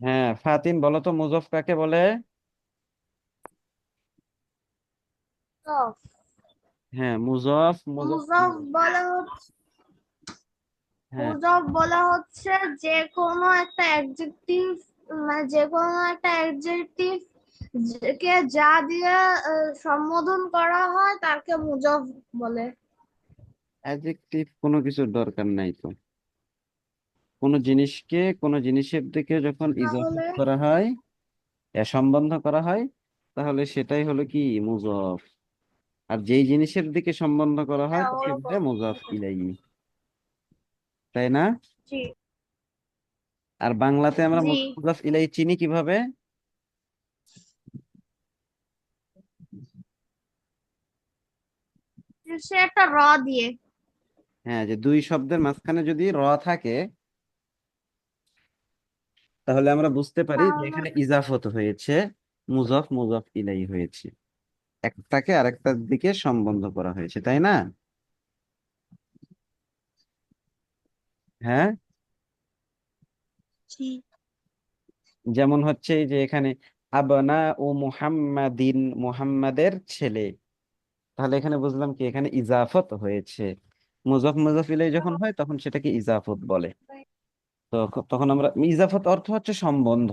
হ্যাঁ, ফাতিন বলো তো মুজফ কাকে বলে? মুজফ হ্যাঁ, মুজফ মুজফ কি মুজফ বলে? বলা হ্যাঁ, মুজফ বলা হচ্ছে যে কোনো একটা অ্যাডজেক্টিভ, মানে যে কোনো একটা অ্যাডজেক্টিভ কে যা দিয়ে সম্বোধন করা হয় তাকে মুজফ বলে। অ্যাডজেক্টিভ কোনো কিছুর দরকার নাই তো। কোনো জিনিসকে কোনো জিনিসের দিকে যখন ইজাফত তাহলে করা হয়, সম্বন্ধ করা হয়, তাহলে সেটাই হলো কি মুজফ। আর যেই জিনিসের দিকে সম্বন্ধ করা হয় হ্যাঁ, তাকে বলে ওরকম। মুজফ ইলাইহি, তাই না? জি। আর বাংলাতে আমরা জি, মুজফ ইলাইহি চিনি কিভাবে? সে একটা দিয়ে। হ্যাঁ, যে দুই শব্দের মাঝখানে যদি র থাকে, তাহলে আমরা বুঝতে পারি যে তাহলে এখানে ইজাফত হয়েছে, মুজফ মুজফ ইলাইহি হয়েছে, একটাকে আরেকটার দিকে সম্বন্ধ করা হয়েছে, তাই না? হ্যাঁ, জি। যেমন হচ্ছে এই যে এখানে আবনা ও মুহাম্মাদিন, মুহাম্মাদের ছেলে, তাহলে এখানে বুঝলাম কি এখানে ইজাফত হয়েছে। মুজফ মুজফ ইলাইহি যখন হয় তখন সেটাকে ইজাফত বলে। তো তখন আমরা ইজাফত অর্থ হচ্ছে সম্বন্ধ,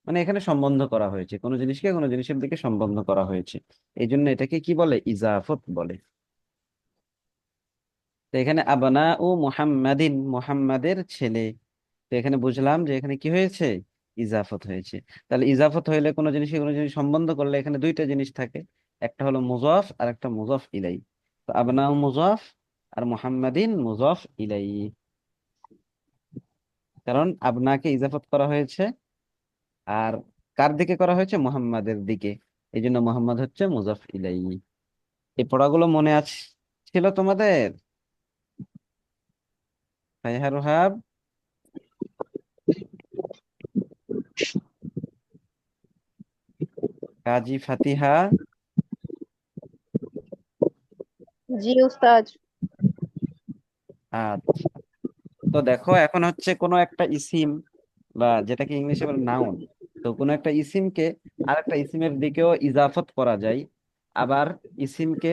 মানে এখানে সম্বন্ধ করা হয়েছে, কোনো জিনিসকে কোনো জিনিসের দিকে সম্বন্ধ করা হয়েছে, এই জন্য এটাকে কি বলে, ইজাফত বলে। তো এখানে আবনা ও মুহাম্মাদিন, মুহাম্মাদের ছেলে, তো এখানে বুঝলাম যে এখানে কি হয়েছে, ইজাফত হয়েছে। তাহলে ইজাফত হইলে কোনো জিনিসকে কোনো জিনিস সম্বন্ধ করলে এখানে দুইটা জিনিস থাকে, একটা হলো মুজফ আর একটা মুজফ ইলাই। তো আবনা মুজফ আর মুহাম্মাদিন মুজফ ইলাই, কারণ আবনাকে ইজাফত করা হয়েছে, আর কার দিকে করা হয়েছে, মুহাম্মাদের দিকে, এই জন্য মুহাম্মদ হচ্ছে মুজফ ইলাই। এই পড়াগুলো মনে আছে ছিল তোমাদের? ফাইহা রোহাব, কাজী ফাতিহা। জি উস্তাদ। আচ্ছা, তো দেখো এখন হচ্ছে কোনো একটা ইসিম, বা যেটাকে ইংলিশে বলে নাউন, তো কোনো একটা ইসিমকে আরেকটা ইসিমের দিকেও ইজাফত করা যায়। আবার ইসিমকে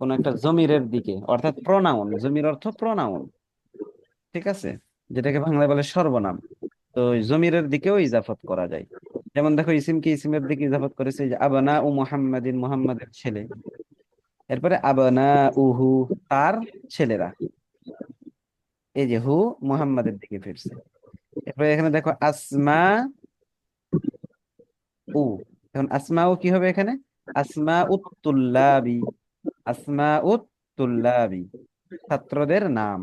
কোনো একটা জমিরের দিকে, অর্থাৎ প্রনাউন, জমির অর্থ প্রনাউন, ঠিক আছে, যেটাকে বাংলায় বলে সর্বনাম, তো ওই জমিরের দিকেও ইজাফত করা যায়। যেমন দেখো ইসিমকে ইসিমের দিকে ইজাফত করেছে, যে আবানা উ মুহাম্মাদিন, মুহাম্মাদের ছেলে। এরপরে আবানা উহু, তার ছেলেরা, এই যে হু মুহাম্মাদের দিকে ফিরছে। এরপরে এখানে দেখো আসমা উ, এখন আসমা উ কি হবে এখানে, আসমা উত্তুল্লাবি, আসমা উত্তুল্লাবি, ছাত্রদের নাম।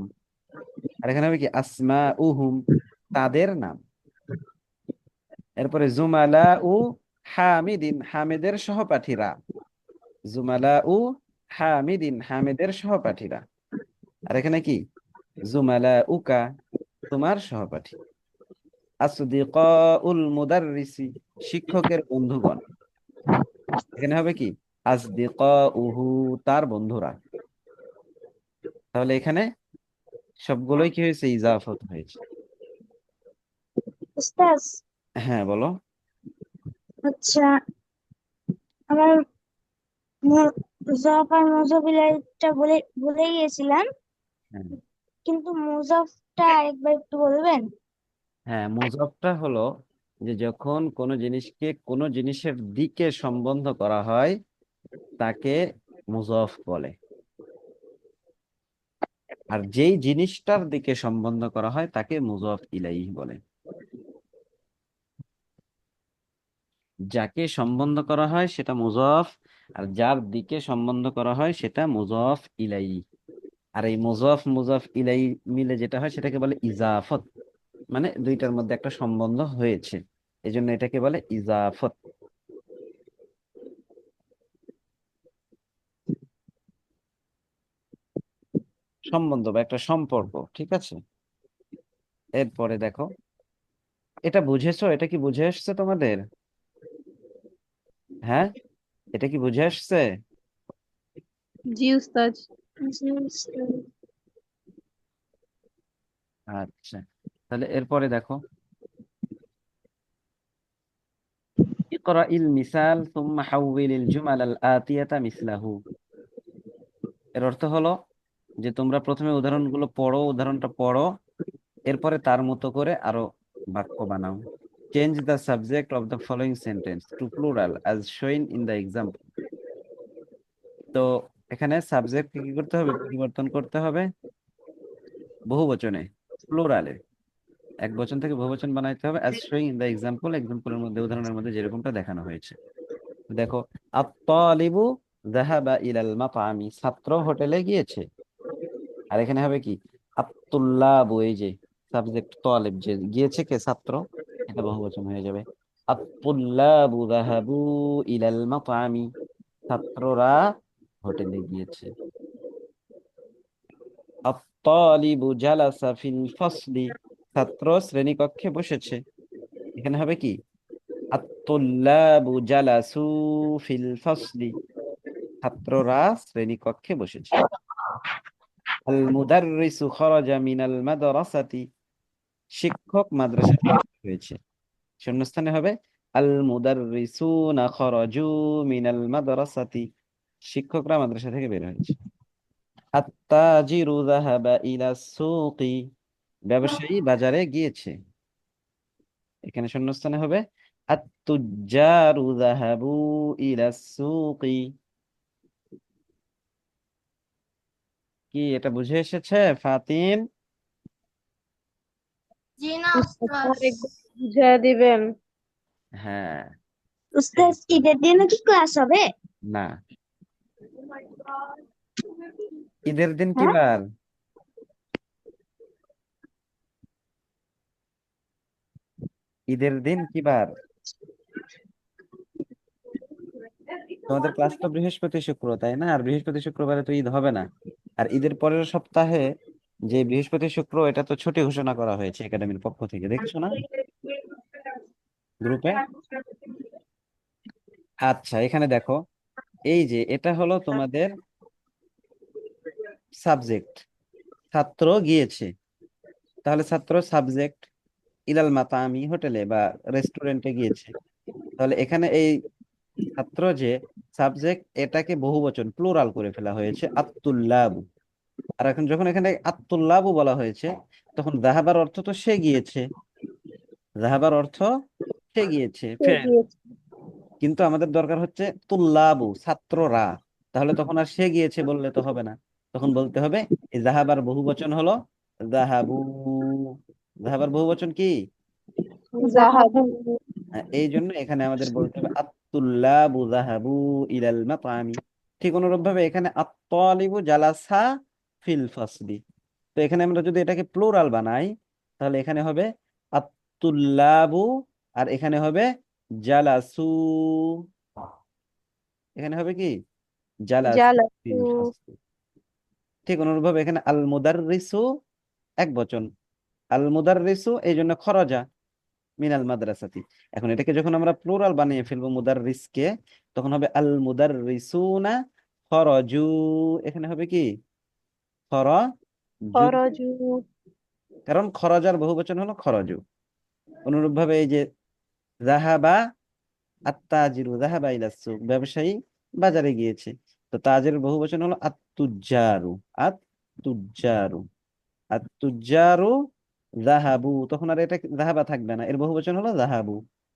আর এখানে হবে কি আসমা উহুম, তাদের নাম। এরপরে জুমালা উ হামিদিন, হামিদের সহপাঠীরা, জুমালা উ হামিদিন, হামিদের সহপাঠীরা। আর এখানে কি জুমালা উকা, তোমার সহপাঠী। আসদিকাউল মুদাররিসি, শিক্ষকের বন্ধুগণ। এখানে হবে কি আসদিকাউহু, তার বন্ধুরা। তাহলে এখানে সবগুলোই কি হয়েছে, ইজাফত হয়েছে। উস্তাদ, হ্যাঁ বলো। আচ্ছা, আমার মুজফ আর মুজফিলাইটা বলে ভুলে গিয়েছিলাম, হ্যাঁ, কিন্তু মুজফটা একবার একটু বলবেন? হ্যাঁ, মুজফটা হলো যে যখন কোনো জিনিসকে কোনো জিনিসের দিকে সম্বন্ধ করা হয় তাকে মুজফ বলে। আর যেই জিনিসটার দিকে সম্বন্ধ করা হয় তাকে মুজফ ইলাইহি বলে। যাকে সম্বন্ধ করা হয় সেটা মুজফ, আর যার দিকে সম্বন্ধ করা হয় সেটা মুজফ ইলাইহি। আর এই মুজফ মুজফ ইলাইহি মিলে যেটা হয় সেটাকে বলে ইজাফত, মানে দুইটার মধ্যে একটা সম্বন্ধ হয়েছে, এই জন্য এটাকে বলে ইজাফত, সম্বন্ধ বা একটা সম্পর্ক, ঠিক আছে। এরপরে দেখো, এটা বুঝেছো, এটা কি বুঝে আসছে তোমাদের? হ্যাঁ, এটা কি বুঝে আসছে? জি উস্তাদ। জি, বুঝতে আচ্ছা, তাহলে এরপরে দেখো, ইকরাইল মিসাল সুম্মা হাউবিলিল জুমালাল আতিয়াতা মিসলাহু। এর অর্থ হলো যে তোমরা প্রথমে উদাহরণগুলো পড়ো, উদাহরণটা পড়ো, এরপরে তার মতো করে আরো বাক্য বানাও। Change the subject of the following sentence to plural as shown in the example. তো এখানে সাবজেক্টকে কি করতে হবে? পরিবর্তন করতে হবে বহুবচনে, প্লুরালে। এক বচন থেকে বহুবচন বানাইতে হবে as showing in the example, এক্সাম্পলের মধ্যে, উদাহরণের মধ্যে যেরকমটা দেখানো হয়েছে। দেখো, আত-তালিবু যাহাবা ইলাল মাতআমি, ছাত্র হোটেলে গিয়েছে। আর এখানে হবে কি? আত-তুল্লাবু, এই যে সাবজেক্ট তালিব, যে গিয়েছে কে? ছাত্র, এটা বহুবচন হয়ে যাবে। আত-তুল্লাবু যাহাবু ইলাল মাতআমি, ছাত্ররা হোটেলে গিয়েছে। আত-তালিবু জালাসা ফিল ফাসলি, ছাত্র শ্রেণীকক্ষে বসেছে। এখানে হবে কি? আত-তুল্লাবু জালাসু ফিল ফাসলি, ছাত্ররা শ্রেণীকক্ষে বসেছে। আল মুদাররিসু খরাজা মিনাল মাদ্রাসাতি, শিক্ষক মাদ্রাসা থেকে বের হয়েছে। শূন্যস্থানে হবে আল মুদাররিসুনা খরাজু মিনাল মাদ্রাসাতি, শিক্ষকরা মাদ্রাসা থেকে বের হয়েছে। আত-তাজিরু যাহাবা ইলা সুকি, ব্যবসায়ী বাজারে গিয়েছে। এখানে শূন্যস্থানে হবে আত-তুজ্জারু যাহাবু ইলা সুকি। কি এটা বুঝে এসেছে ফাতিন? জি না উস্তাদ উস্তাদ। আরেকবার বুঝিয়ে দিবেন। হ্যাঁ। উস্তাদ ঈদের দিনে কি ক্লাস হবে? না, ঈদের দিন কি হ্যাঁ, বার? ঈদের দিন কি বার? তোমাদের ক্লাস তো বৃহস্পতি শুক্র, তাই না? আর বৃহস্পতি শুক্রবারে তো ঈদ হবে না। আর ঈদের পরের সপ্তাহে যে বৃহস্পতি শুক্র, এটা তো ছুটি ঘোষণা করা হয়েছে একাডেমির পক্ষ থেকে, দেখছো না গ্রুপে? আচ্ছা, এখানে দেখো, এই যে এটা হলো তোমাদের সাবজেক্ট, ছাত্র গিয়েছে। তাহলে ছাত্র সাবজেক্ট, ইলাল মাতামি, হোটেলে বা রেস্টুরেন্টে গিয়েছে। তাহলে এখানে এই ছাত্র যে সাবজেক্ট, এটাকে বহুবচন প্লুরাল করে ফেলা হয়েছে, আত্তুল্লাবু। আর এখন যখন এখানে আত্তুল্লাবু বলা হয়েছে, তখন যাহাবার অর্থ তো সে গিয়েছে, যাহাবার অর্থ সে গিয়েছে কে ফেল। দিয়েছে? কিন্তু আমাদের দরকার হচ্ছে তুল্লাবু, ছাত্ররা। তাহলে তখন আর সে গিয়েছে বললে তো হবে না, তখন বলতে হবে এই যাহাবার বহুবচন হলো যাহাবু। যাহাবার বহুবচন কি? জাহাবু। এই জন্য এখানে আমাদের বলতে হবে আত-তুল্লাবু যাহাবু ইলাল মাতআমি। ঠিক অনুরূপ ভাবে এখানে আত-তালিবু জালাসা ফিল ফাসলি। তো এখানে আমরা যদি এটাকে প্লুরাল বানাই, তাহলে এখানে হবে আত-তুল্লাবু, আর এখানে হবে জালাসু। এখানে হবে কি? জালাসু জালাসু। ফিল ফাসলি। ঠিক অনুরূপ ভাবে এখানে আল মুদাররিসু এক বচন, আল মুদাররিসু এই জন্য খরজা মিনাল মাদ্রাসাতি। এখন এটাকে যখন আমরা প্লুরাল বানিয়ে ফেলবো মুদাররিসকে, তখন হবে আল মুদাররিসুনা খরজু। এখানে হবে কি? খরজু, খরজু। কারণ খরজার বহুবচন হলো খরজু। অনুরূপ ভাবে এই যে যাহাবা আত-তাজিরু যাহাবা ইলা সুক, ব্যবসায়ী বাজারে গিয়েছে। তো তাজের বহুবচন হলো আত-তুজ্জারু, আত-তুজ্জারু, আত-তুজ্জারু যাহাবু। তখন আর এটা যাহাবা থাকবে না, এর বহুবচন হলো যাহাবু,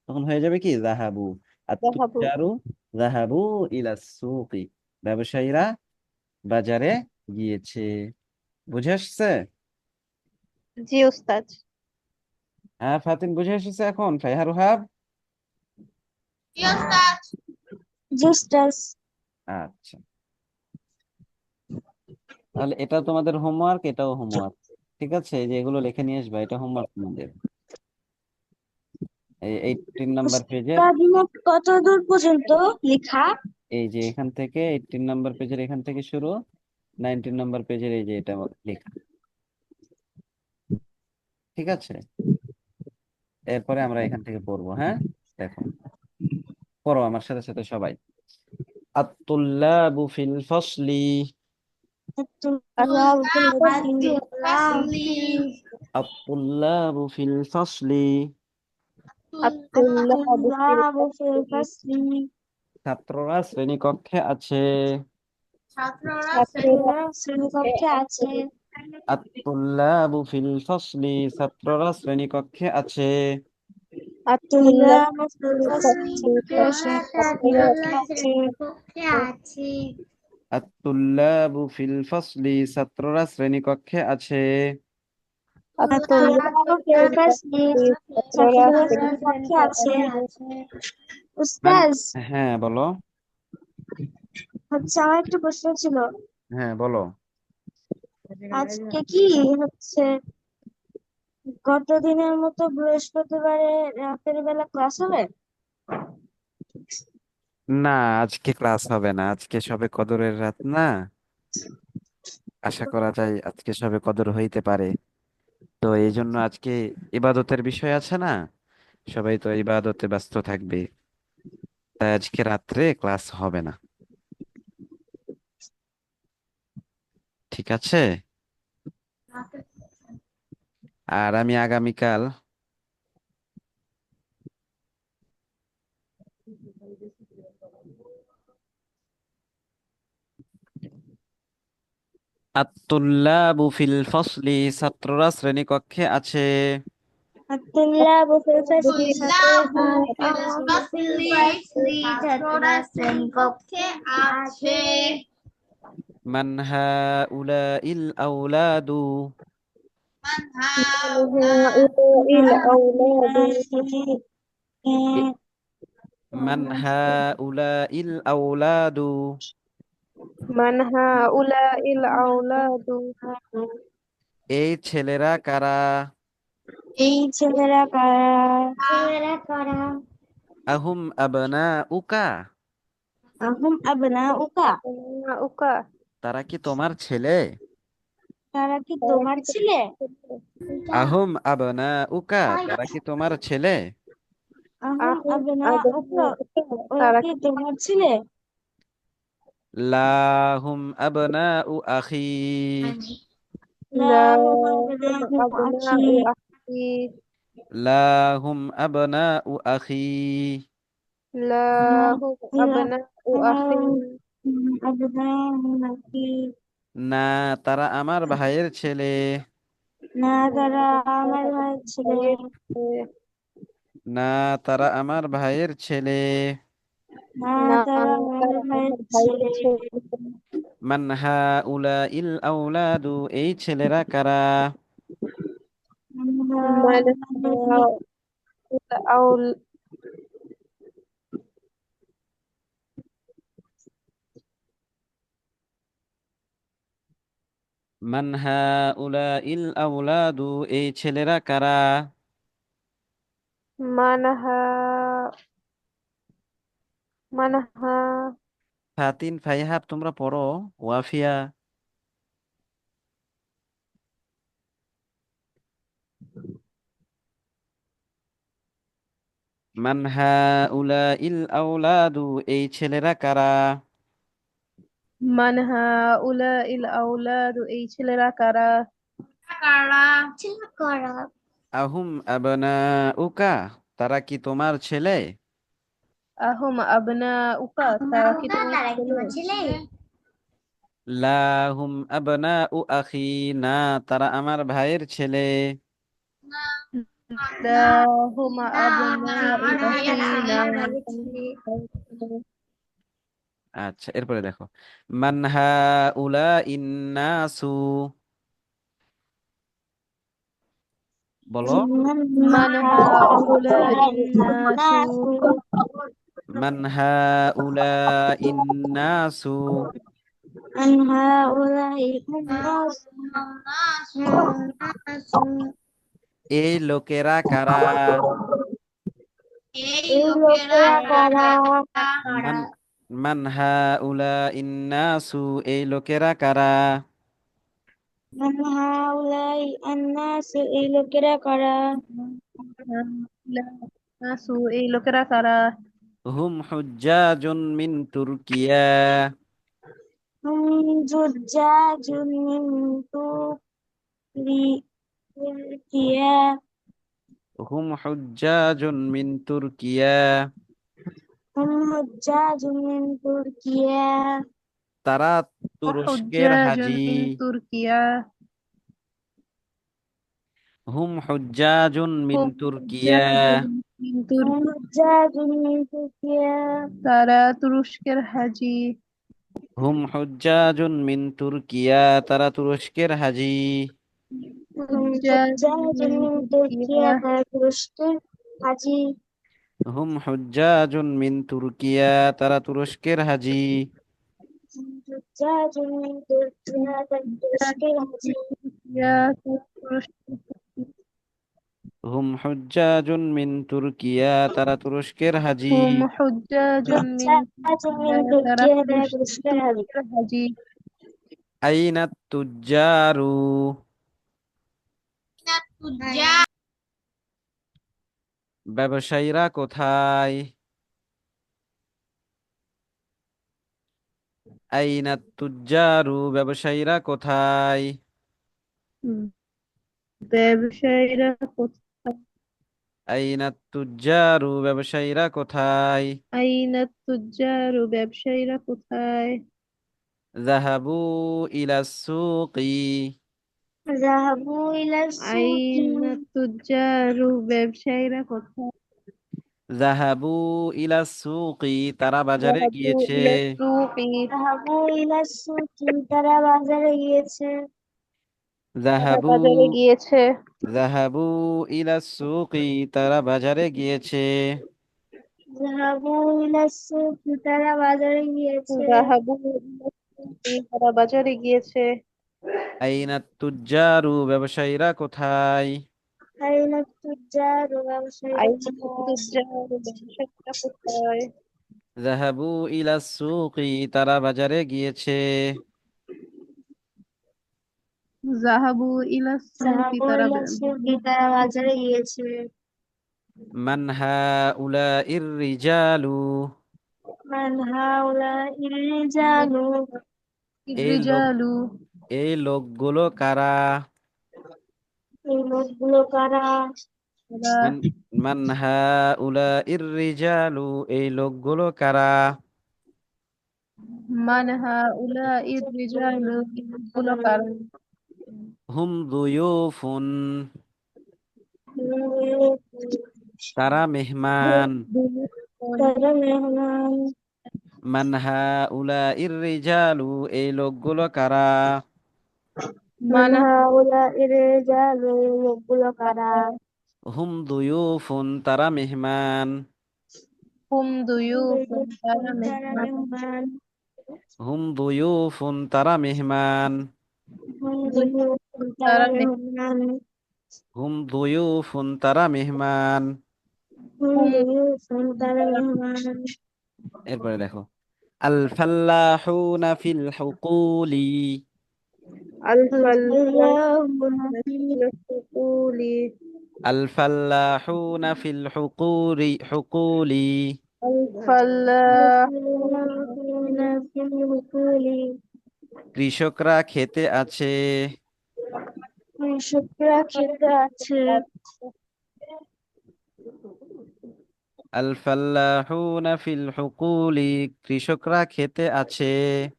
তখন হয়ে যাবে কি? যাহাবু। জাহাবু। আত-তুজ্জারু যাহাবু ইলা সুকি, ব্যবসায়ীরা বাজারে গিয়েছে। বুঝে আসছে? জি উস্তাদ। হ্যাঁ ফাতিন, বুঝে এসেছে এখন? ফাইহার ওহাব? জি উস্তাদ। জি উস্তাদ। আচ্ছা, তাহলে এটা তোমাদের হোমওয়ার্ক, এটাও হোমওয়ার্ক। ঠিক আছে, এই যে এগুলো লিখে নিয়ে আসবা, এটা হোমওয়ার্ক তোমাদের। এই 18 নাম্বার পেজের, উস্তাদ মোট কত দূর পর্যন্ত লেখা? এই যে এখান থেকে 18 নাম্বার পেজের এখান থেকে শুরু, 19 নাম্বার পেজের এই যে এটা লেখা। ঠিক আছে, এরপরে আমরা এখান থেকে পড়বো। হ্যাঁ, দেখো, পড়ো আমার সাথে সাথে সবাই। আত-তুল্লাবু ফিল ফাসলি, আব্দুল্লাহ আত-তুল্লাবু ফিল ফাসলি, الطلاب في الفصل ছাত্ররা শ্রেণীকক্ষে আছে। ছাত্ররা ছাত্ররা শ্রেণীকক্ষে আছে। আত-তুল্লাবু ফিল ফাসলি, ছাত্ররা শ্রেণীকক্ষে আছে। الطلاب في الفصل শ্রেণীকক্ষে ছাত্ররা আছে। শ্রেণীকক্ষে আছে। আত-তুল্লাবু ফিল ফাসলি, ছাত্ররা শ্রেণীকক্ষে আছে। الطلاب في الفصل ছাত্ররা শ্রেণীকক্ষে আছে। মান উস্তাজ, হ্যাঁ বলো। আমার একটা প্রশ্ন ছিল। হ্যাঁ বলো। আজকে কি হচ্ছে গত দিনের মতো বৃহস্পতিবারে রাতের বেলা ক্লাস হবে? না, আজকে ক্লাস হবে না, আজকে সবে কদরের রাত না। আশা করা যায় আজকে সবে কদর হইতে পারে। তো এই জন্য আজকে ইবাদতের বিষয় আছে না, সবাই তো ইবাদতে ব্যস্ত থাকবে, তাই আজকে রাত্রে ক্লাস হবে না। ঠিক আছে। আর আমি আগামীকাল আত-তুল্লাবু ফিল ফাসলি, ছাত্ররা শ্রেণীকক্ষে আছে। الطلاب في الفصل ছাত্ররা শ্রেণীকক্ষে আছে। মান হাউলাইল আওলাদু, এ- মান হাউলাইল আওলাদু, من هؤلاء الأولاد এই ছেলেরা কারা। এই ছেলেরা কারা? আহুম আবনাউকা, আহুম আবনাউকা, أبناؤك তারা কি তোমার ছেলে। তারা কি তোমার ছেলে? আহুম আবনাউকা, তারা কি তোমার ছেলে। আহুম أهم আবনাউকা, أبناؤك ওরা কি تركت তোমার ছেলে? লাহুম আবনাউ আখি, লা لا হুম هم আবনাউ আখি, أبناء أخي লাহুম আবনাউ আখি, লা لا هم লা أبناء أخي আবনাউ আখি, না, তারা আমার ভাইয়ের ছেলে। না তারা আমার ভাইয়ের ছেলে। না, তারা আমার ভাইয়ের ছেলে। না نعم তারা আমার ترى ভাইয়ের هاي ছেলে। الشيء মান হাউলাইল আওলাদু, এই ছেলেরা কারা। من هؤلاء الأول মান হাউলাইল আওলাদু, এই ছেলেরা কারা। من ها من ها ফাতিন ফাইহাব তোমরা পড়ো। ওয়াফিয়া। মান হাউলাইল আওলাদু, এই ছেলেরা কারা। من هؤلاء الأولاد أي ছেলেরা কারা কারা? আহুম আবনাউকা, তারা কি তোমার ছেলে। আহম আবনাউকা তারা কি তোমার তারা কি ছেলে তোমার ছেলে? লাহুম আবনাউ আখি, না তারা আমার ভাইয়ের ছেলে। লাহুম আবনাউ আমার আখি ভাইয়ের ছেলে, না আমার ভাইয়ের ছেলে। আচ্ছা, এরপরে দেখো। মান হাউলাইন নাসু, বলো। মান হাউলাইন নাসু মান হাউলাইন নাসু, عن هؤلاء الناس এই লোকেরা কারা। এই এই লোকেরা লোকেরা কারা? মান মান হাউলাইন নাসু, এই লোকেরা কারা। من هؤلاء الناس এই লোকেরা কারা? নাসু এই লোকেরা কারা হুম হুজ্জাজুন মিন তুর্কিয়া, هم زجاج من تركيا হুম হুজ্জাজুন মিন তুর্কিয়া, هم حجاج من تركيا. তারা তুরস্কের وحجاج হাজি। من تركيا. হুম হুজ্জাজুন মিন هم তুর্কিয়া, حجاج من هم تركيا. حجاج من تركيا. তারা তুরস্কের হাজি। হুম হুজ্জাজুন মিন তুর্কিয়া, তারা তুরস্কের হাজি। هم حجاج حجاج من من تركيا. تركيا. তারা তুরস্কের হাজি. হুম হুজ্জাজুন মিন তুর্কিয়া, তারা তুরস্কের হাজি। هم حجاج من تركيا. তারা حجاج তুরস্কের من হাজি. تركيا. তুরস্কের হাজি। হুম হুজ্জাজুন মিন তুর্কিয়া, তারা তুরস্কের হাজি। هم حجاج من حجاج من تركيا. তারা تركيا. তারা তুরস্কের হাজি. তুরস্কের হাজি। আইনাত তুজ্জারু, ব্যবসায়ীরা কোথায়? আইনাত তুজ্জারু, ব্যবসায়ীরা কোথায়? ব্যবসায়ীরা কোথায়? আইনাত তুজ্জারু, ব্যবসায়ীরা কোথায়? আইনা তুজ্জারু, ব্যবসায়ীরা কোথায়? যাহাবু ইলাস সুকি, ذهبوا إلى السوق. আইনা তুজ্জারু, ব্যবসায়ীরা কোথায়? যাহাবু ইলাস সুকি, তারা বাজারে যাহাবু গিয়েছে। ইলা সুকি। ذهبوا إلى السوق. তারা বাজারে গিয়েছে. তারা যাহাবু বাজারে গিয়েছে। যাহাবু ইলাস সুকি, তারা বাজারে গিয়েছে। ذهبوا إلى السوق. তারা বাজারে গিয়েছে. যাহাবু ইলা সুকি, তারা বাজারে গিয়েছে। আইনাত তুজ্জারু, ব্যবসায়ীরা কোথায়? أين التجار. ব্যবসায়ীরা আইনা কোথায়? তুজ্জারু, ব্যবসায়ীরা কোথায়? যাহাবু ইলাস সুকি, তারা বাজারে গিয়েছে। যাহাবু ইলা সুকি, ذهبوا তারা إلى السوق. তারা বাজারে গিয়েছে. মান হাউলাইর রিজালু, من هؤلاء الرجال. এই লোক ইররিজালু, এই লোকগুলো কারা? এই লোকগুলো কারা? তারা মান মান হাউলাইর রিজালু, এই লোকগুলো কারা? মান হাউলা ইররিজালু, গুলো কারা? হুম দুয়ুফুন, তারা মেহমান। তারা মেহমান। মান হাউলাইর রিজালু, এই লোকগুলো কারা? من মান هؤلاء الرجال. এই লোকগুলো কারা? হুম দুয়ুফুন, তারা মেহমান। হুম দুয়ুফুন, তারা তারা মেহমান। মেহমান। হুম দুয়ুফুন, তারা মেহমান। তারা তারা মেহমান। হুম দুয়ুফুন, তারা মেহমান। হুম তারা মেহমান। এরপরে দেখো, আল ফাল্লাহুনা ফিল হুকুলি, আল اللهم ফাল্লাহুলি। আল ফাল্লাহুনা ফিল হুকুরি হুকুলি, আল ফাল্লাহ, في الوكول. কৃষকরা খেতে আছে। শুক্রা খেতে আছে. আল ফাল্লাহুনা ফিল হুকুলি, কৃষকরা খেতে আছে।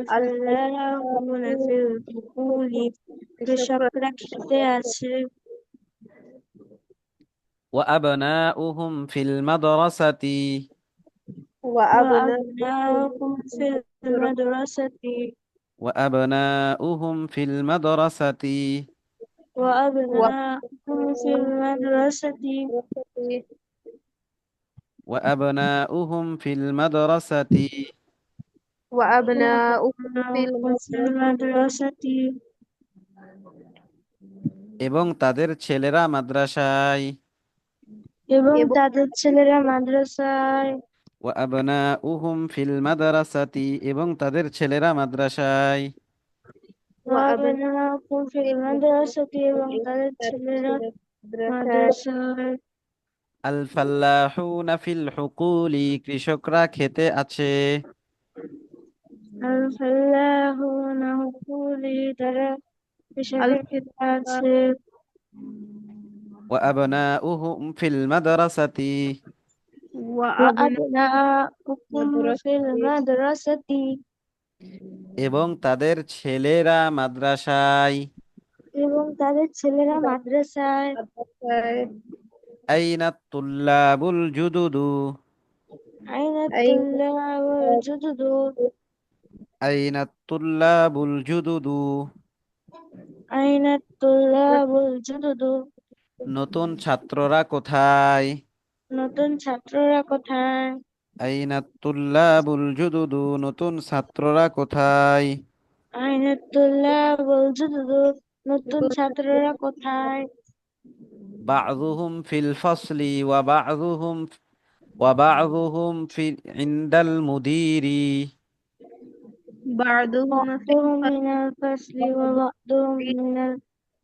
আল الفلاحون في الوكول. কৃষকরা কৃষকরা খেতে আছে. ওয়া আবনাউহুম ফিল মাদ্রাসাতি, ওয়া আবনা وأبناؤكم في المدرسة. ওয়া আবনাউহুম ফিল মাদ্রাসাতি, ওয়া وأبناؤكم في المدرسة. ওয়া আবনাউহুম ফিল মাদ্রাসাতি, ওয়া আবনাউকুম ফিল وأبناؤكم في মাদ্রাসা। المدرسة. এবং তাদের ছেলেরা মাদ্রাসায়। এবং এবং তাদের ছেলেরা মাদ্রাসায়। ওয়া আবনাউহুম ফিল মাদ্রাসাতি, এবং তাদের ছেলেরা মাদ্রাসায়। ওয়া আবনা وأبناؤكم في ফিল المدرسة. এবং এবং তাদের তাদের ছেলেরা ছেলে মাদ্রাসায়। মাদ্রাসায়। আল ফাল্লাহুনা ফিল হুকুলি, কৃষকরা খেতে আছে। الفلاحون حقولي. তারা আল কৃষকের খেতে আছে। وأبناؤهم في المدرسة وأبناء وأبناؤكم في مدرسة المدرسة এবং তাদের ছেলেরা মাদ্রাসায়। এবং তাদের ছেলেরা মাদ্রাসায়। مدرسة আইনা তুল্লাবুল জুদুদু আইনা أين তুল্লাব ওয়াল জুদুদু আইনা তুল্লাবুল জুদুদু আইনা তুল্লাব ওয়াল জুদুদু নতুন ছাত্ররা কোথায়? নতুন ছাত্ররা কোথায়? আইনা তুল্লাবুল জুদুদু নতুন ছাত্ররা কোথায়? আইনা তুল্লাব ওয়াল জুদুদু নতুন ছাত্ররা কোথায়? বাযুহুম ফিল ফাসলি ওয়া বাযুহুম ফি ইনদাল মুদিরি بعضهم في بعضهم من الفصل وبعضهم من المدير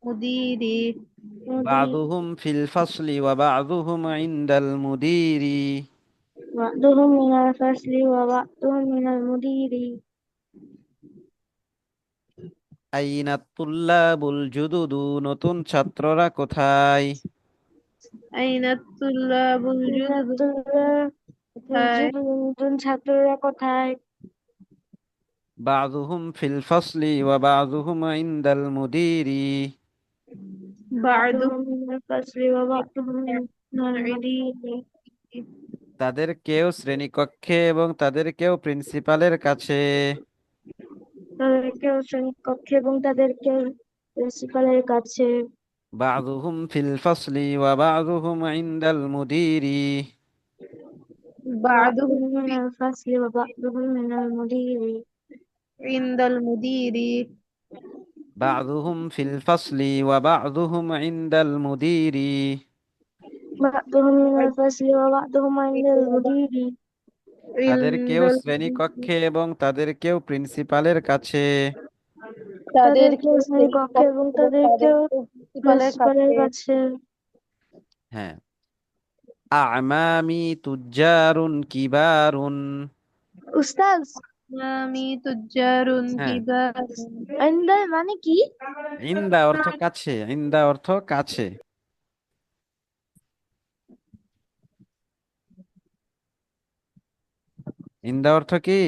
المدير বাযুহুম ফিল ফাসলি ওয়া বাযুহুম ইনদাল মুদিরি بعضهم من الفصل وبعضهم من المدير আইনা তুল্লাবুল জুদুদু নতুন ছাত্ররা কোথায়? أين الطلاب من الجدد الطلاب هاي নতুন ছাত্ররা কোথায়? বাযুহুম ফিল ফাসলি ওয়া বাযুহুম ইনদাল মুদিরি بعضهم بعضهم من الفصل وبعضهم من المدير তাদের কেউ শ্রেণীকক্ষে এবং তাদের কেউ প্রিন্সিপালের কাছে। তাদের কেউ শ্রেণীকক্ষে এবং তাদের কেউ প্রিন্সিপালের কাছে। বাযুহুম ফিল ফাসলি ওয়া বাযুহুম ইনদাল মুদিরি بعضهم بعضهم من الفصل وبعضهم من المدير عند المدير বাযুহুম ফিল ফাসলি ওয়া বাযুহুম ইনদাল মুদিরি بعضهم من الفصل وبعضهم عند المدير তাদের عند কেউ শ্রেণীকক্ষে এবং তাদের কেউ প্রিন্সিপালের কাছে। তাদের তাদেরকে কেউ শ্রেণীকক্ষে এবং তাদের কেউ প্রিন্সিপালের প্রিন্সিপালের কাছে কাছে। হ্যাঁ, আ'মামি তুজ্জারুন কিবারুন। উস্তাজ, আমি তুজ্জারুন হ্যাঁ, কিবার আইন্দার মানে কি? ইন্দা অর্থ কাছে, ইন্দা অর্থ কাছে। ইন্দা অর্থ কি?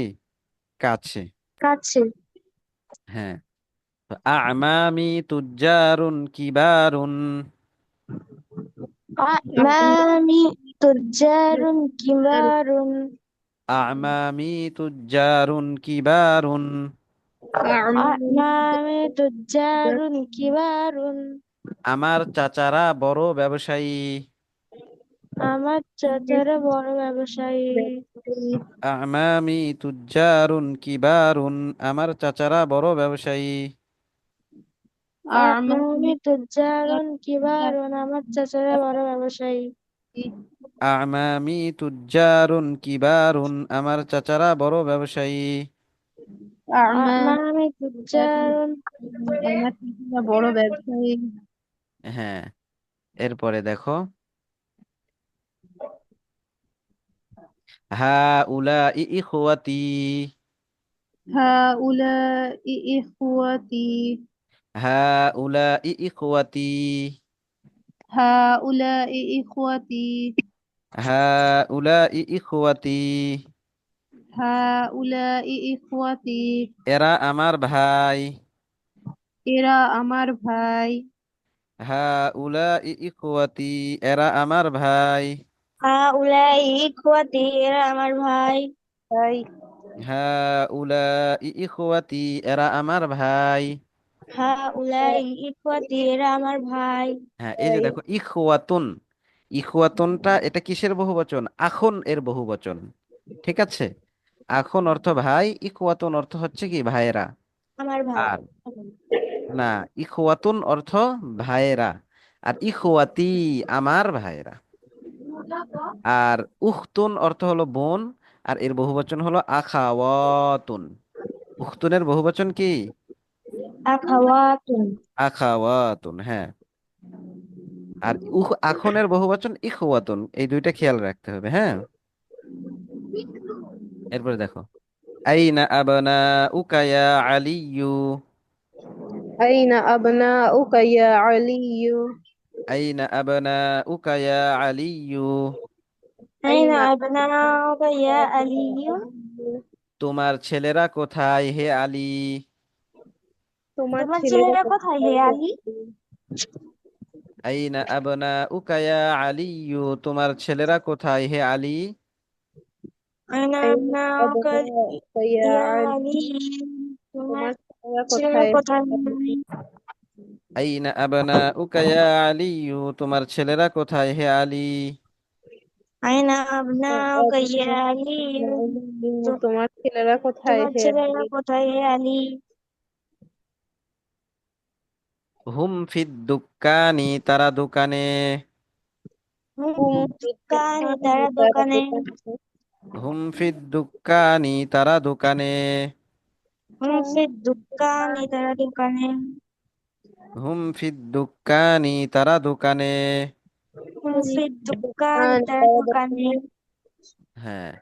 কাছে। কাছে। হ্যাঁ, তো আ'মামি তুজ্জারুন কিবারুন। আমামি তুজ্জারুন কিবারুন আ'মামি তুজ্জারুন কিবারুন। আমামি তুজ্জারুন কিবারুন আমার চাচারা বড় ব্যবসায়ী। আমার চাচারা বড় ব্যবসায়ী। আ'মামি তুজ্জারুন কিবারুন আমার চাচারা বড় ব্যবসায়ী। আমামি তুজ্জারুন কিবারুন আমার চাচারা বড় ব্যবসায়ী। আ'মামি তুজ্জারুন কিবারুন আমার চাচারা বড় ব্যবসায়ী। আমামি তুজ্জারুন আমার বড় ব্যবসায়ী হ্যাঁ, এরপরে দেখো, হাউলাই ইখওয়াতি। هؤلاء إخوتي হাউলাই ইখওয়াতি। هؤلاء إخوتي হাউলাই ইখওয়াতি هؤلاء إخوتي এরা আমার ভাই। এরা আমার ভাই হাউলাই ইখওয়াতি এরা আমার ভাই। হাউলাই ইখওয়াতি এরা আমার ভাই। ভাই হাউলাই ইখওয়াতি এরা আমার ভাই। হাউলাই ইখওয়াতি এরা আমার ভাই। হ্যাঁ, এই যে ভাই দেখো ইখওয়াতুন, ইখওয়াতুনটা এটা কিসের বহুবচন? আখুন এর বহুবচন। ঠিক আছে, আখুন অর্থ ভাই, ইখওয়াতুন অর্থ হচ্ছে কি ভাইয়েরা। আমার ভাই। আর না, ইখওয়াতুন অর্থ ভাইয়েরা, আর ইখওয়াতি আমার ভাইয়েরা। আর উখতুন অর্থ হলো বোন, আর এর বহুবচন হলো আখাওয়াতুন। উখতুনের বহুবচন কি? আখাওয়াতুন। আখাওয়াতুন। হ্যাঁ, আর আখনের বহুবচন ইখওয়াতুন, এই দুইটা খেয়াল রাখতে হবে। হ্যাঁ, এরপরে দেখো, আইনা আবনাউকা ইয়া আলিয়্যু। أين أبناؤك يا علي আইনা আবনাউকা ইয়া আলিয়্যু, أين أين أبناؤك يا علي তোমার ছেলেরা কোথায় হে আলী? তোমার তোমার ছেলেরা ছেলেরা কোথায় হে কোথায়? আলী আইনা আবনাউকা ইয়া আলিয়্যু, তোমার ছেলেরা কোথায় হে আলী? أين أين أبناؤك أبناؤك يا يا علي علي তোমার তোমার ছেলেরা ছেলেরা কোথায়? কোথায় আইনা আবনাউকা ইয়া আলিয়্যু, তোমার ছেলেরা কোথায় হে আলী? أين أبناؤك يا علي তোমার ছেলেরা কোথায় তোমার হে ছেলেরা আলী? কোথায় হে আলী হুম ফিদ দুক্কানি, তারা দোকানে। হুম হুম দোকানে বিদ্যুৎ তারা তারা দোকানে দোকানে। হুম ফিদ দুক্কানি, তারা দোকানে। হুম ফির দোকানে তারা দোকানে হুম ফিদ দুক্কানি, তারা দোকানে। হুম ফির দোকানে দোকান তারা তারা দোকানে দোকানে। হ্যাঁ।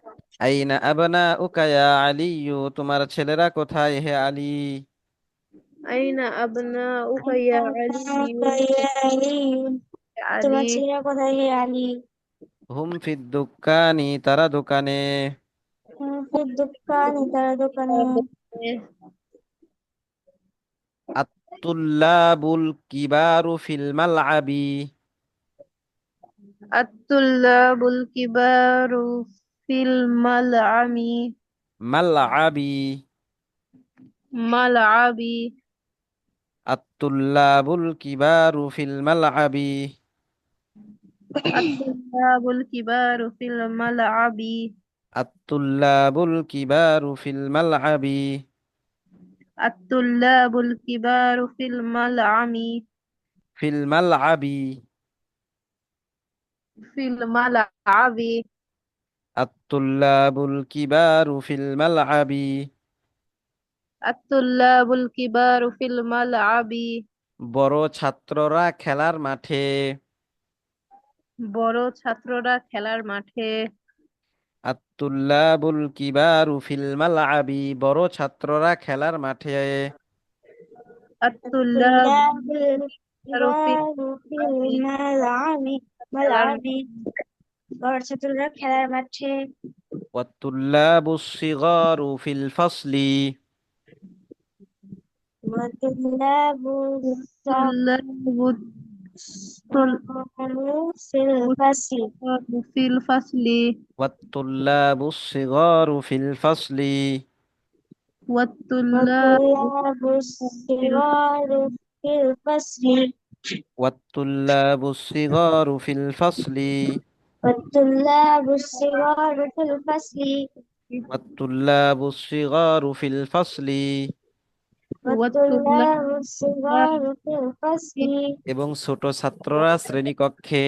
আইনা আবনাউকা ইয়া আলিয়্যু, তোমার ছেলেরা কোথায় হে আলী? আইনা আবনাউকা أين ইয়া أبناؤك আলী يا علي আলী তোমার ছেলেরা কোথায় হে আলী হুম ফিদ দুক্কানি, তারা দোকানে। হুম ফির দোকানে তারা দোকানে তারা দোকানে। আত-তুল্লাবুল কিবারু ফিল মালআবি। আত-তুল্লাবুল কিবারু ফিল মালআমি মালআবি। মালআবি আত-তুল্লাবুল কিবারু ফিল মালআবি। আত-তুল্লাবুল কিবারু ফিল মালআবি আত-তুল্লাবুল কিবারু ফিল মালআবি। আত-তুল্লাবুল কিবারু ফিল মালআমি ফিল মালআবি। ফিল মালআবি আত-তুল্লাবুল কিবারু ফিল মালআবি। আত-তুল্লাবুল কিবারু ফিল মালআবি বড় ছাত্ররা খেলার মাঠে। বড় ছাত্ররা খেলার মাঠে। আত-তুল্লাবুল কিবারু ফিল মালআবি, বড় ছাত্ররা খেলার মাঠে। الطلاب আত-তুল্লাবুল কিবারু ফিল الكبار في মালআবি الملعب খেলার ملعب বড় ছাত্ররা খেলার মাঠে ওয়াত-তুল্লাবুস সিগারু ফিল ফাসলি। والطلاب আত-তুল্লাবুল الصغار في الفصل ফিল ফাসলি ওয়াত-তুল্লাবুস সিগারু ফিল ফাসলি। ওয়াত-তুল্লাবুল والطلاب ফিল الصغار في الفصل ওয়াত-তুল্লাবুস সিগারু ফিল ফাসলি। والطلاب الصغار في الفصل ওয়াত-তুল্লাবুস সিগারু ফিল ফাসলি। والطلاب الصغار في الفصل এবং ছোট ছাত্ররা শ্রেণীকক্ষে।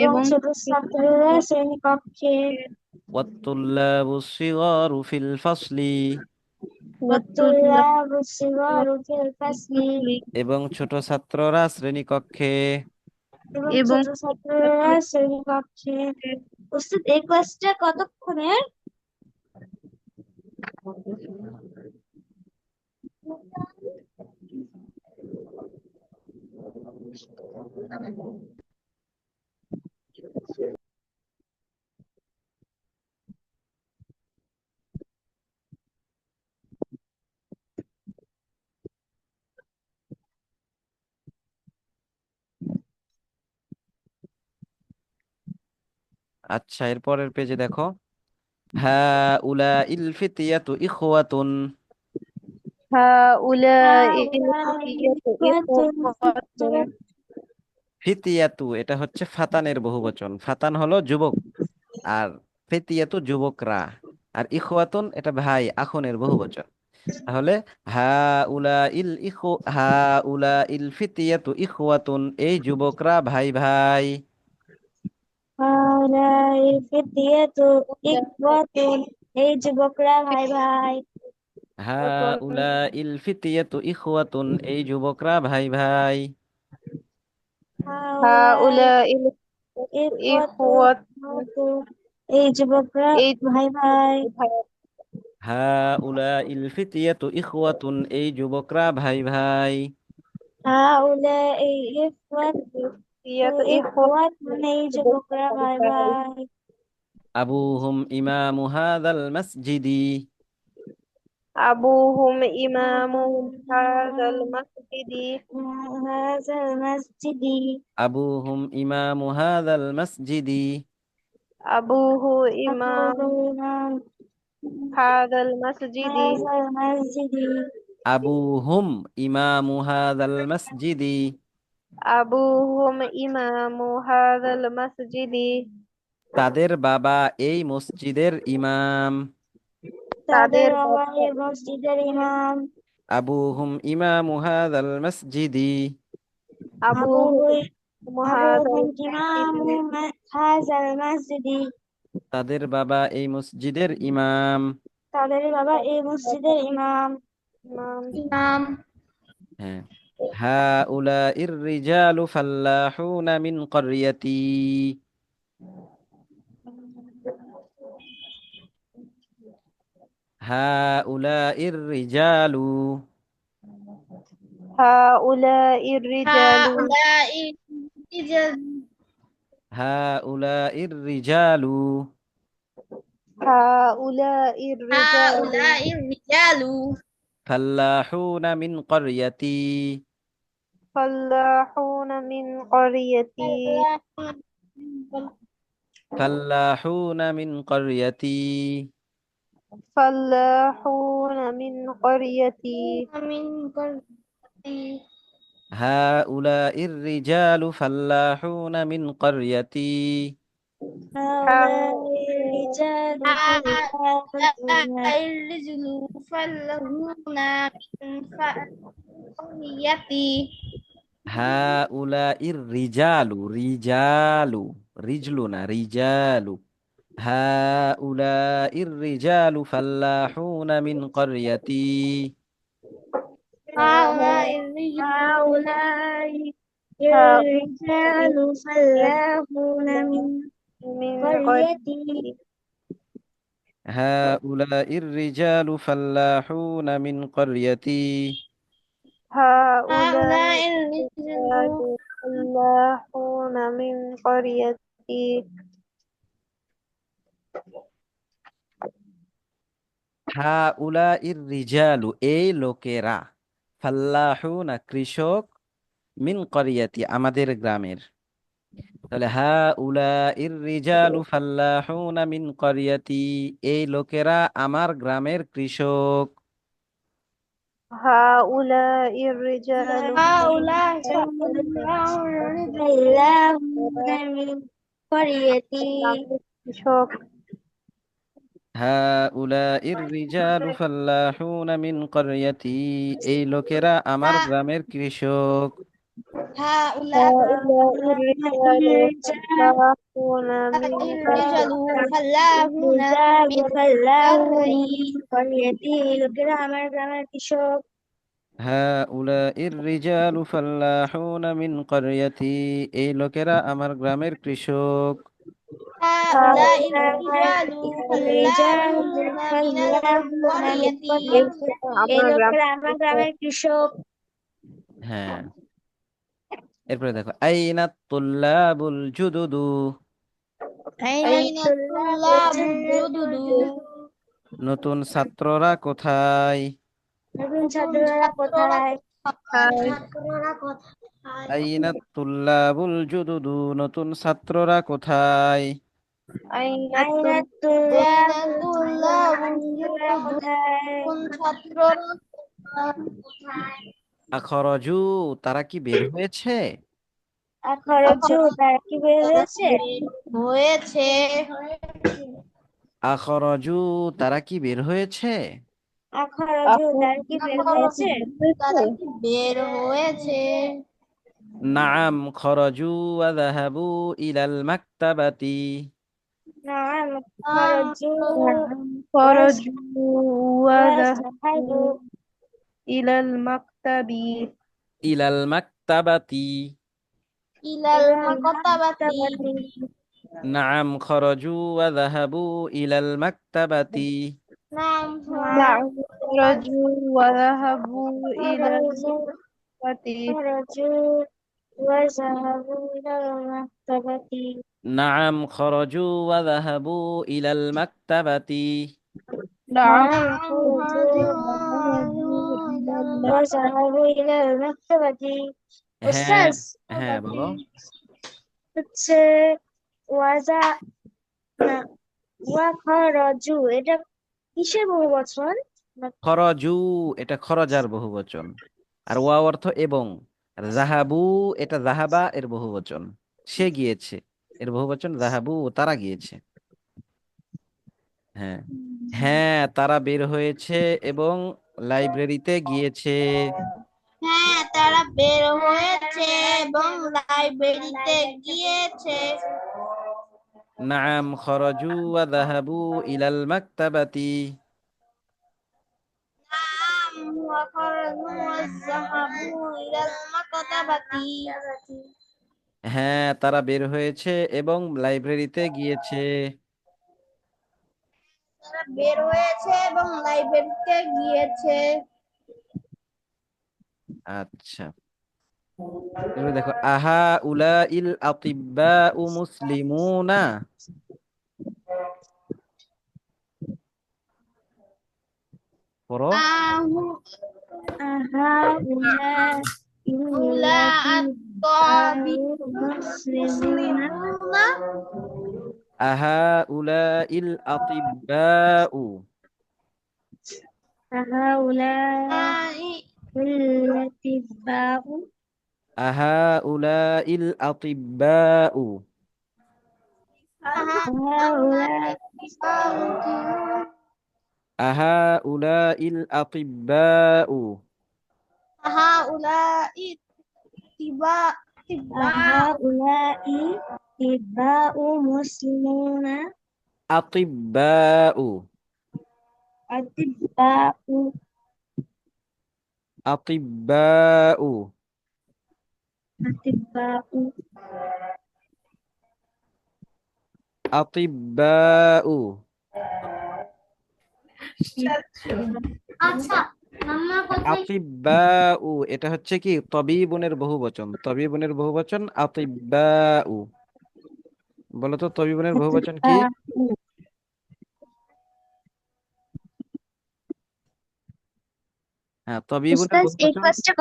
এবং এবং ছোট ছাত্ররা শ্রেণীকক্ষে ওয়াত-তুল্লাবুস সিগারু ফিল ফাসলি। والطلاب الصغار في الفصل এবং ছোট ছাত্ররা শ্রেণীকক্ষে। এবং এবং ছোট ছাত্ররা শ্রেণীকক্ষে উস্তাদ এই ক্লাসটা কতক্ষণের আচ্ছা, এর পরের পেজে দেখো। হা উলা ইল ফিতিয়াতু ইখওয়াতুন। হাউলাইল هؤلاء ফিতিয়াতু إخوة ইখওয়াতুন ফিতিয়াতু এটা হচ্ছে ফাতানের বহুবচন। ফাতান হলো যুবক, আর ফিতিয়াতু যুবকরা, আর ইখওয়াতুন এটা ভাই আখনের বহুবচন। তাহলে হা উলা ইল ফিতিয়াতু ইখওয়াতুন, এই যুবকরা ভাই ভাই। هؤلاء الفتية إخوة এই যুবকরা ভাই ভাই হা উলা ইল ফিতিয়াতু ইখওয়াতুন, এই যুবকরা ভাই ভাই। هؤلاء হাউলাইল إخوة ইখওয়াতুন এই যুবকরা এই ভাই ভাই হা উলা ইল ফিতিয়াতু ইখওয়াতুন, এই যুবকরা ভাই ভাই। هؤلاء إخوة ইয়াত ইখওয়া إخوة এই যে লোকরা ভাই ভাই আবুহুম ইমামু হাযাল মাসজিদি আবুহুম ইমামু হাযাল মাসজিদি هذا المسجد আবুহুম ইমামু হাযাল মাসজিদি আবুহু ইমাম أبوه إمام হাযাল মাসজিদি هذا المسجد আবুহুম ইমামু হাযাল মাসজিদি আবুহুম ইমামু হাযাল মাসজিদি তাদের বাবা এই মসজিদের ইমাম তাদের তাদের বাবা বাবা এই মসজিদের ইমাম আবুহুম ইমামু হাযাল মাসজিদি আবুহু হাযাল أبوهم إمام মাসজিদি هذا المسجد তাদের বাবা এই মসজিদের ইমাম তাদের বাবা এই মসজিদের ইমাম ইমাম ইমাম হ্যাঁ হাউলাইর রিজালু ফাল্লাহুনা মিন ক্বরিয়াতি হাউলাইর রিজালু হাউলাইর রিজালু হাউলাই রিজাল হাউলাইর রিজালু হাউলাইর রিজালু হাউলাই রিজালু ফাল্লাহুনা মিন ক্বরিয়াতি ফাল্লাহুনা মিন ক্বরিয়াতি ফাল্লাহুনা মিন ক্বরিয়াতি ফাল্লাহুনা মিন ক্বরিয়াতি মিন করতি হাউলাইর রিজালু ফাল্লাহুনা মিন ক্বরিয়াতি هؤلاء الرجال হাউলাই রিজলু ফাল্লাহুনা মিন ফারিয়াতি হাউলাইর রিজালু রিজালু রিজলু না রিজালু হাউলাইর রিজালু ফাল্লাহুনা মিন ক্বরিয়াতি হাউলাই রিজলু هؤلاء الرجال فلاحون من মিন قريتي হাউলাইর রিজালু ফাল্লাহুনা মিন ক্বরিয়াতি হাউলাই হাউলাই রিজলু ফাল্লাহুনা মিন ক্বরিয়াতি হাউলাইর রিজালু এই লোকেরা ফাল্লাহুনা কৃষক মিন ক্বরিয়াতি আমাদের গ্রামের তাহলে হাউলাইর রিজালু ফাল্লাহুনা মিন ক্বরিয়াতি এই লোকেরা আমার গ্রামের কৃষক হাউলাইর রিজালু হাউলাই فلاحون من قريتي কৃষক হাউলাইর রিজালু ফাল্লাহুনা মিন ক্বরিয়াতি এই লোকেরা আমার গ্রামের কৃষক হাউলাই হাউলাইর রিজালু ফাল্লাহুনা মিন রিজালু ফাল্লাহুনা الرجال فلاحون من قريتي লোকেরা আমার গ্রামের কৃষক হাউলাইর রিজালু ফাল্লাহুনা মিন ক্বরিয়াতি এই লোকেরা আমার গ্রামের কৃষক হাউলাই রিজালু الرجال ফাল্লাহুনা মিনাল فلاحون করিয়াতি এই আমার লোকেরা আমার গ্রামের কৃষক হ্যাঁ এরপরে দেখো আইনাত তুল্লাবুল জুদুদু আইনা তুল্লাবুল জুদুদু নতুন ছাত্ররা কোথায় নতুন ছাত্ররা কোথায় ছাত্ররা কোথায় আইনাত তুল্লাবুল জুদুদু নতুন ছাত্ররা কোথায় আইনা আইনা আইনা তুল্লাবুল তুল্লাবুল ছাত্ররা জুদুদু কোথায় কোন ছাত্ররা কোথায় আখরজু তারা কি বের হয়েছে আখরজু তারা কি বের হয়েছে হয়েছে আখরজু তারা কি বের হয়েছে আখরজু তারা কি বের হয়েছে তারা কি বের হয়েছে নাম খরজু ওয়া যাহাবু ইলাল মাকতাবাতি নাম খরজু খরজু ওয়া ওয়াজহাবু ইলাল মাকতাবি ইলাল মাকতাবাতি ইলাল মাকতাবাতি নাম খরজু ওয়া যাহাবু ইলাল মাকতাবাতি নাম খরজু ওয়া যাহাবু ইলাল خرجوا وذهبوا إلى المكتبة. نعم خرجوا وذهبوا إلى المكتبة. نعم نعم خرجوا وذهبوا إلى المكتبة. হ্যাঁ, أستاذ হ্যাঁ বলো। হচ্ছে ওয়াজা না ওয়াখরাজু এটা কিসের বহুবচন? খরজু এটা খরজার বহুবচন, আর ওয়া অর্থ এবং, আর জাহাবু এটা জাহাবা এর বহুবচন, সে গিয়েছে এর বহুবচন জাহাবু, তারা গিয়েছে। হ্যাঁ, হ্যাঁ তারা বের হয়েছে এবং লাইব্রেরিতে গিয়েছে। হ্যাঁ, তারা বের হয়েছে এবং লাইব্রেরিতে গিয়েছে। নাম খরজু ওয়া যাহাবু ইলাল মাকতাবাতি। নাম وخرجوا وذهبوا إلى المكتبة. হ্যাঁ তারা বের হয়েছে এবং লাইব্রেরিতে গিয়েছে। তারা বের হয়েছে এবং লাইব্রেরিতে গিয়েছে। আচ্ছা, এবার দেখো আহা উলা ইল আতিব্বা উ মুসলিমুনা। পড়ো। আহু هؤلاء উলা الذين আত-তাবিব مسلمون মুসলিমুনা। আহা উলা ইল আতিব্বা উ। هؤلاء الأطباء আহা উলা ইল আতিব্বা উ। هؤلاء আহা উলা ইল আতিব্বা উ। هؤلاء تباع هؤلاء أطباء مسلمون আতিব্বা উ। أطباء আতিব্বা উ। أطباء আতিব্বা উ। আচ্ছা, মাম্মা কোথায়? আতিব্বা উ এটা হচ্ছে কি তবিবুনের বহুবচন, তবিবুনের বহুবচন আতিব্বা উ। বলো তো তবিবুনের বহুবচন কি? أطباء হ্যাঁ তবিবুনের উস্তাদ এই বহুবচন ক্লাসটা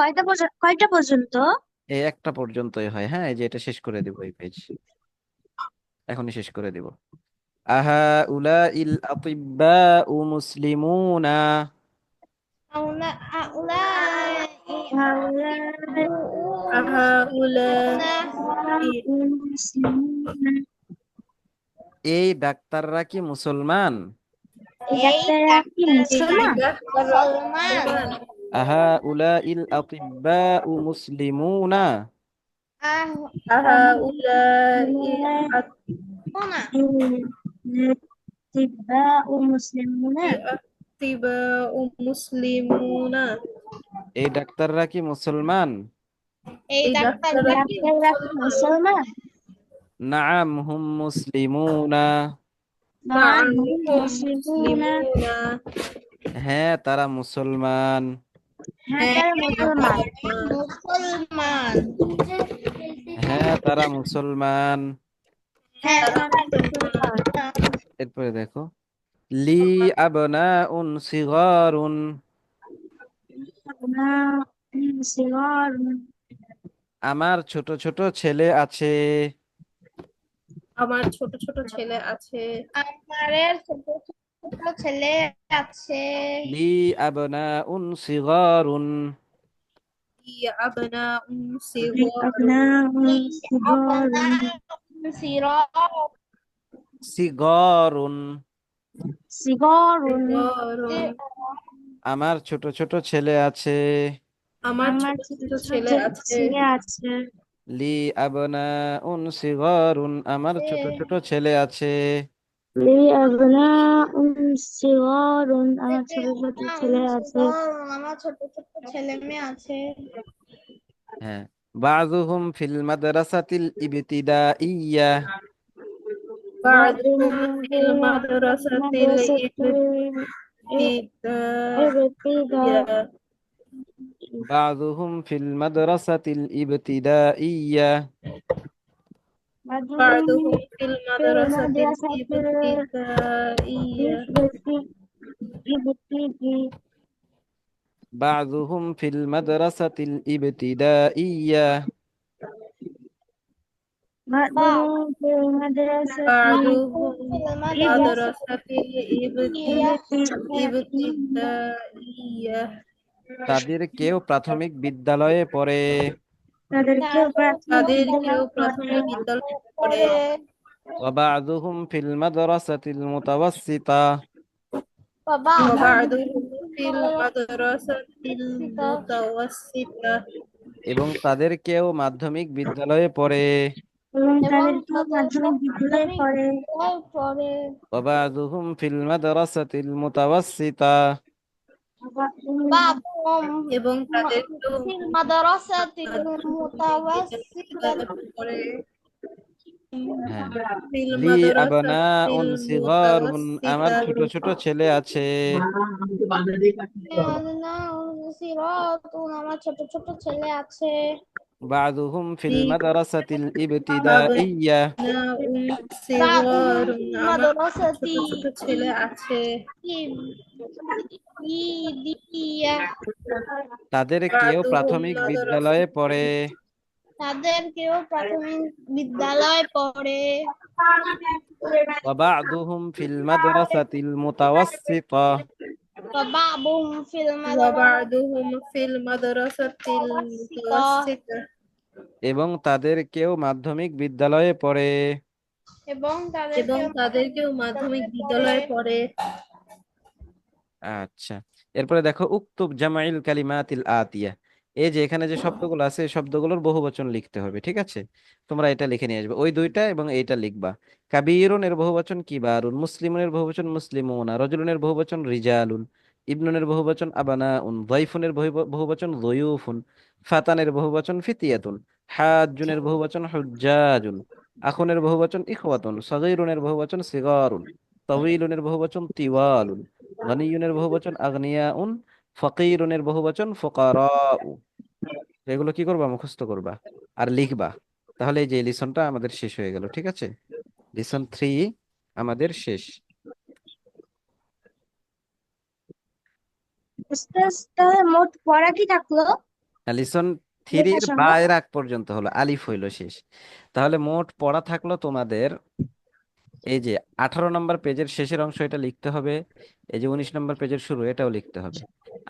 কয়টা পর্যন্ত? এই একটা পর্যন্তই হয়। হ্যাঁ, এই যে এটা শেষ করে দিব, এই পেজ এখনই শেষ করে দিব। আহা উলা ইল আতিব্বা উ মুসলিমুনা। هؤلاء هؤلاء هؤلاء مسلمون এই ডাক্তাররা কি মুসলমান? এই ডাক্তাররা কি মুসলমান? মুসলমান। আহা উলা ইল আতিব্বা উ মুসলিমুনা। هؤلاء الأطباء مسلمون الأطباء مسلمون এই ডাক্তাররা কি মুসলমান? এই ডাক্তাররা কি ডাক্তাররা কি মুসলমান? নাআম হুম মুসলিমুনা। নাম نعم هم মুসলিমুন مسلمون হ্যাঁ তারা মুসলমান। হ্যাঁ তারা মুসলমান। মুসলমান। হ্যাঁ তারা মুসলমান। হ্যাঁ, তারা মুসলমান। এরপরে দেখো লি আবনাউন সিগারুন। সিগর আমার ছোট ছোট ছেলে আছে। আমার ছোট ছোট ছেলে আছে আমাদের ছোট ছোট ছেলে আছে। লি আবনাউন সিগারুন। لي أبناء صغار أبناء صغار সিগারুন। صغار صغار আমার ছোট ছোট ছেলে আছে। আমার আমার ছোট ছোট ছোট ছোট ছেলে আছে ছেলে আছে। লি আবনাউন সিগারুন আমার ছোট ছোট ছেলে আছে। লি أبناء صغار আমার ছোট ছোট ছেলে আছে। আমার ছোট ছোট ছেলে মেয়ে আছে। হ্যাঁ বাযুহুম ফিল মাদ্রাসাতিল ইবতিদাইয়্যা। بعضهم في المدرسة مدرسة الابتدائية بعضهم في المدرسة الابتدائية بعضهم في في المدرسة المدرسة الابتدائية الابتدائية بعضهم في المدرسة الابتدائية بعضهم في المدرسة بعضهم في في المدرسة المدرسة الابتدائية তাদের কেউ প্রাথমিক বিদ্যালয়ে পড়ে তাদেরকেও প্রাথমিক তাদেরকেও বিদ্যালয়ে পড়ে প্রাথমিক বিদ্যালয়ে পড়ে পড়ে وبعضهم في المدرسة المتوسطة বাবা وبعضهم في المدرسة المتوسطة এবং তাদের কেউ মাধ্যমিক বিদ্যালয়ে পড়ে এবং এবং তাদেরকেও তাদের মাধ্যমিক বিদ্যালয়ে প্রাথমিক পড়ে বিদ্যালয়ে পড়ে وبعضهم في المدرسة المتوسطة بعضهم এবং তাদেরকেও في المدرسة মাধ্যমিক المتوسطة বিদ্যালয়ে পড়ে হ্যাঁ في লি المدرسة আবনাউন সিগারুন আমার المتوسطة ছোট ছোট ছেলে আছে সিরাতুন আমার ছোট ছোট ছেলে আছে بعضهم في في المدرسة الابتدائية أبناء بعضهم صغار في আমার المدرسة ছোট ছোট ছেলে আছে الابتدائية তাদের কেউ بعضهم প্রাথমিক مدرسة বিদ্যালয়ে পড়ে তাদের কেউ প্রাথমিক বিদ্যালয়ে পড়ে وبعضهم في المدرسة المتوسطة وبعضهم في المدرسة وبعضهم في المدرسة المتوسطة المتوسطة এবং তাদের কেউ মাধ্যমিক বিদ্যালয়ে পড়ে এবং এবং তাদেরকেও মাধ্যমিক বিদ্যালয়ে পড়ে আচ্ছা এরপরে দেখো উক্তুব জামাইল কালিমাতিল আতিয়া এই যে এখানে যে শব্দগুলো আছে এই শব্দগুলোর বহুবচন লিখতে হবে ঠিক আছে তোমরা এটা লিখে নিয়ে আসবে ওই দুইটা এবং এইটা লিখবা কাবীরুন এর বহুবচন কিবারুন মুসলিমুন এর বহুবচন মুসলিমুনা রজুলুন এর বহুবচন রিজালুন ইবনুন এর বহুবচন আবানাউন যায়ফুন এর বহুবচন যুয়ুফুন ফাতানের বহুবচন ফিতিয়াতুন হাজ্জুন এর বহুবচন হুজ্জাজুন আখুন এর বহুবচন ইখওয়াতুন সগীরুন এর বহুবচন সিগারুন তাওয়ীলুন এর বহুবচন তিওয়ালুন গনিয়ুনের বহুবচন আগনিয়াউন ফকিরুনের বহুবচন ফুকারাউ এগুলো কি করবা মুখস্থ করবা আর লিখবা তাহলে এই যে লিসনটা আমাদের শেষ হয়ে গেল ঠিক আছে লিসন 3 আমাদের শেষ উস্তাদ তাহলে মোট পড়া কি থাকলো লিসন 3 লেখা এর সহ বায়ের আগ পর্যন্ত হলো আলিফ হইলো শেষ তাহলে মোট পড়া থাকলো তোমাদের এই যে 18 নম্বর পেজের শেষের অংশ এটা লিখতে হবে এই যে 19 নম্বর পেজের শুরু এটাও লিখতে হবে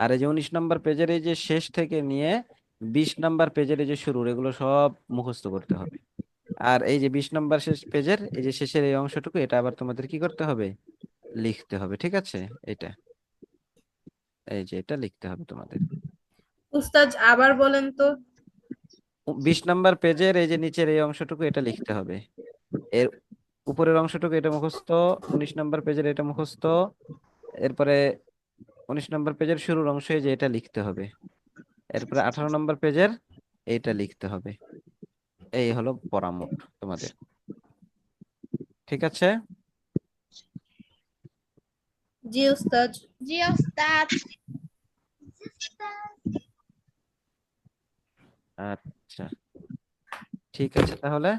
আর এই যে 19 নম্বর পেজের এই যে শেষ থেকে নিয়ে 20 নম্বর পেজের এই যে শুরু এগুলো সব মুখস্থ করতে হবে আর এই যে 20 নম্বর শেষ পেজের এই যে শেষের এই অংশটুকু এটা আবার তোমাদের কি করতে হবে লিখতে হবে ঠিক আছে এটা এই যে এটা লিখতে হবে তোমাদের উস্তাদ আবার বলেন তো 20 নম্বর পেজের এই যে নিচের এই অংশটুকু এটা লিখতে হবে এর উপরের অংশটুকু এটা মুখস্থ 19 নম্বর পেজের এটা মুখস্থ এরপরে 19 নম্বর পেজের শুরুর অংশে যে এটা লিখতে হবে এরপরে 18 নম্বর পেজের এইটা লিখতে হবে এই হলো পরামর্শ তোমাদের ঠিক আছে জি উস্তাদ জি ওস্তাদ আচ্ছা ঠিক আছে তাহলে